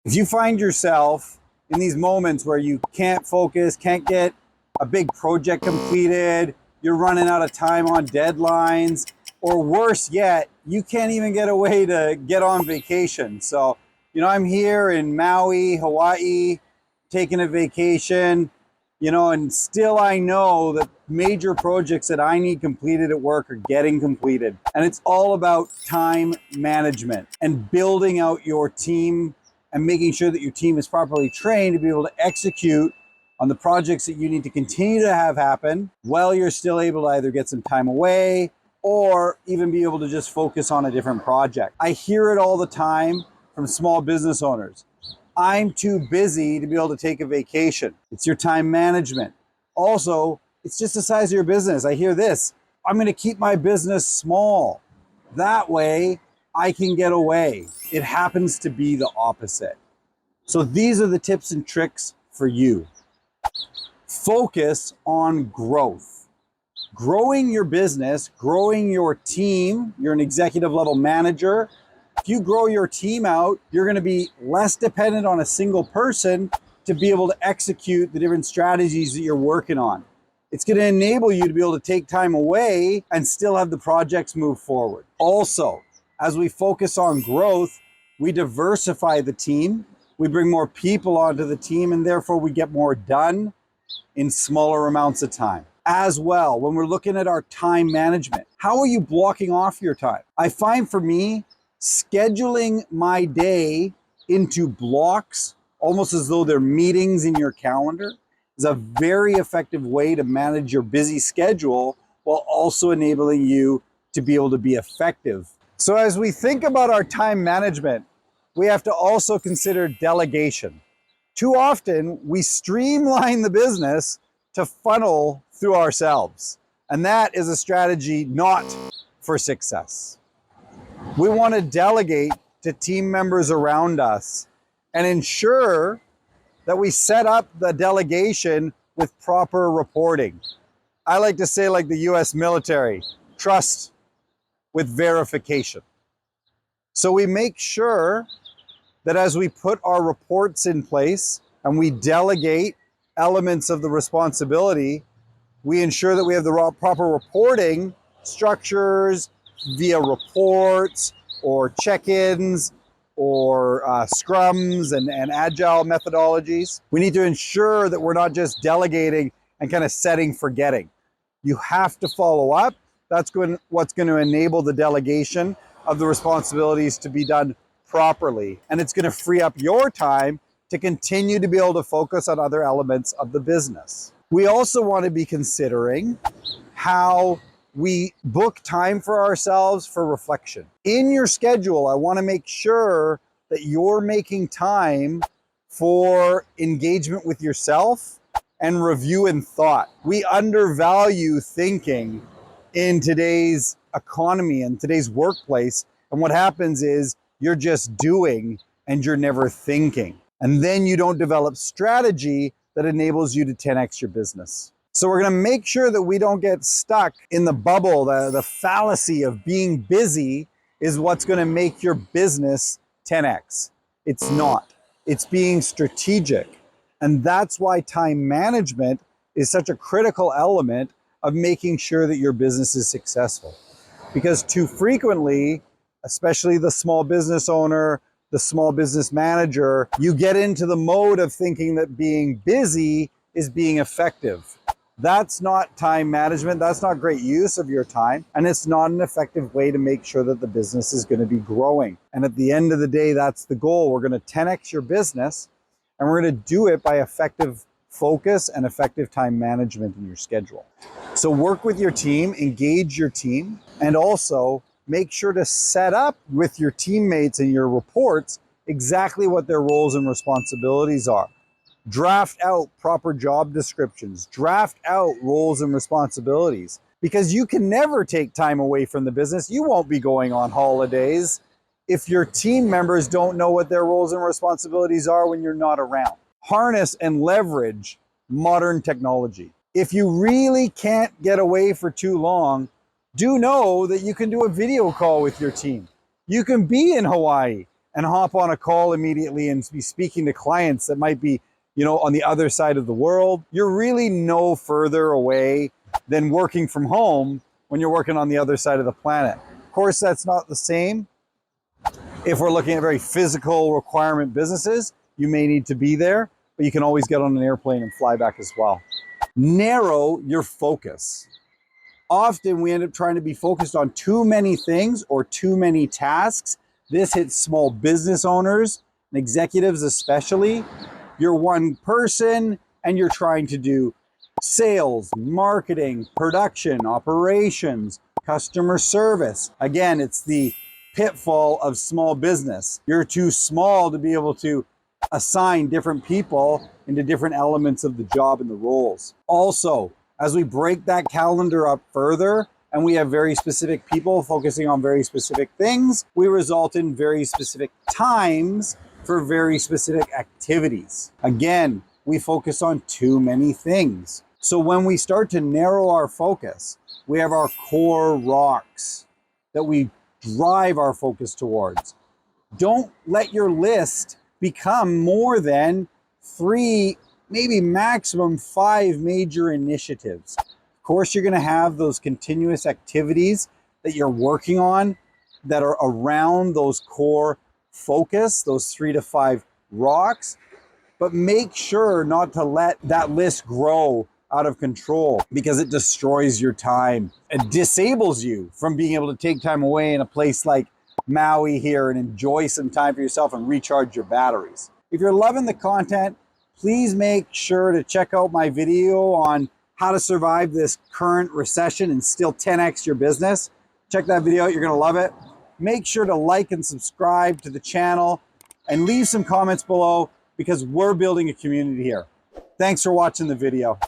If you find yourself in these moments where you can't focus, can't get a big project completed, you're running out of time on deadlines, or worse yet, you can't even get away to get on vacation. So, I'm here in Maui, Hawaii, taking a vacation, and still I know that major projects that I need completed at work are getting completed. And it's all about time management and building out your team and making sure that your team is properly trained to be able to execute on the projects that you need to continue to have happen while you're still able to either get some time away or even be able to just focus on a different project. I hear it all the time from small business owners. I'm too busy to be able to take a vacation. It's your time management. Also, it's just the size of your business. I hear this: I'm going to keep my business small. That way I can get away. It happens to be the opposite. So these are the tips and tricks for you. Focus on growth. Growing your business, growing your team. You're an executive level manager. If you grow your team out, you're going to be less dependent on a single person to be able to execute the different strategies that you're working on. It's going to enable you to be able to take time away and still have the projects move forward. Also, as we focus on growth, we diversify the team. We bring more people onto the team, and therefore we get more done in smaller amounts of time. As well, when we're looking at our time management, how are you blocking off your time? I find for me, scheduling my day into blocks, almost as though they're meetings in your calendar, is a very effective way to manage your busy schedule while also enabling you to be able to be effective. So as we think about our time management, we have to also consider delegation. Too often, we streamline the business to funnel through ourselves, and that is a strategy not for success. We want to delegate to team members around us and ensure that we set up the delegation with proper reporting. I like to say, like the US military, trust with verification. So we make sure that as we put our reports in place and we delegate elements of the responsibility, we ensure that we have the proper reporting structures via reports or check-ins or scrums and agile methodologies. We need to ensure that we're not just delegating and kind of setting, forgetting. You have to follow up. That's what's going to enable the delegation of the responsibilities to be done properly. And it's going to free up your time to continue to be able to focus on other elements of the business. We also want to be considering how we book time for ourselves for reflection. In your schedule, I want to make sure that you're making time for engagement with yourself and review and thought. We undervalue thinking in today's economy and today's workplace. And what happens is you're just doing and you're never thinking. And then you don't develop strategy that enables you to 10x your business. So we're going to make sure that we don't get stuck in the bubble, the fallacy of being busy is what's going to make your business 10x. It's not. It's being strategic. And that's why time management is such a critical element of making sure that your business is successful. Because too frequently, especially the small business owner, the small business manager, you get into the mode of thinking that being busy is being effective. That's not time management. That's not great use of your time. And it's not an effective way to make sure that the business is going to be growing. And at the end of the day, that's the goal. We're going to 10x your business, and we're going to do it by effective focus and effective time management in your schedule. So work with your team, engage your team, and also make sure to set up with your teammates and your reports exactly what their roles and responsibilities are. Draft out proper job descriptions, draft out roles and responsibilities, because you can never take time away from the business. You won't be going on holidays if your team members don't know what their roles and responsibilities are when you're not around. Harness and leverage modern technology. If you really can't get away for too long, do know that you can do a video call with your team. You can be in Hawaii. and hop on a call immediately and be speaking to clients that might be, on the other side of the world, you're really no further away than working from home when you're working on the other side of the planet. Of course, that's not the same. If we're looking at very physical requirement businesses, you may need to be there, but you can always get on an airplane and fly back as well. Narrow your focus. Often we end up trying to be focused on too many things or too many tasks. This hits small business owners and executives especially. You're one person and you're trying to do sales, marketing, production, operations, customer service. Again, it's the pitfall of small business. You're too small to be able to assign different people into different elements of the job and the roles. Also, as we break that calendar up further and we have very specific people focusing on very specific things, we result in very specific times for very specific activities. Again, we focus on too many things. So when we start to narrow our focus, we have our core rocks that we drive our focus towards. Don't let your list become more than 3, maybe maximum 5 major initiatives. Of course, you're going to have those continuous activities that you're working on that are around those core focus, those 3 to 5 rocks, but make sure not to let that list grow out of control because it destroys your time. It disables you from being able to take time away in a place like Maui here and enjoy some time for yourself and recharge your batteries. If you're loving the content, please make sure to check out my video on how to survive this current recession and still 10x your business. Check that video out, you're gonna love it. Make sure to like and subscribe to the channel and leave some comments below because we're building a community here. Thanks for watching the video.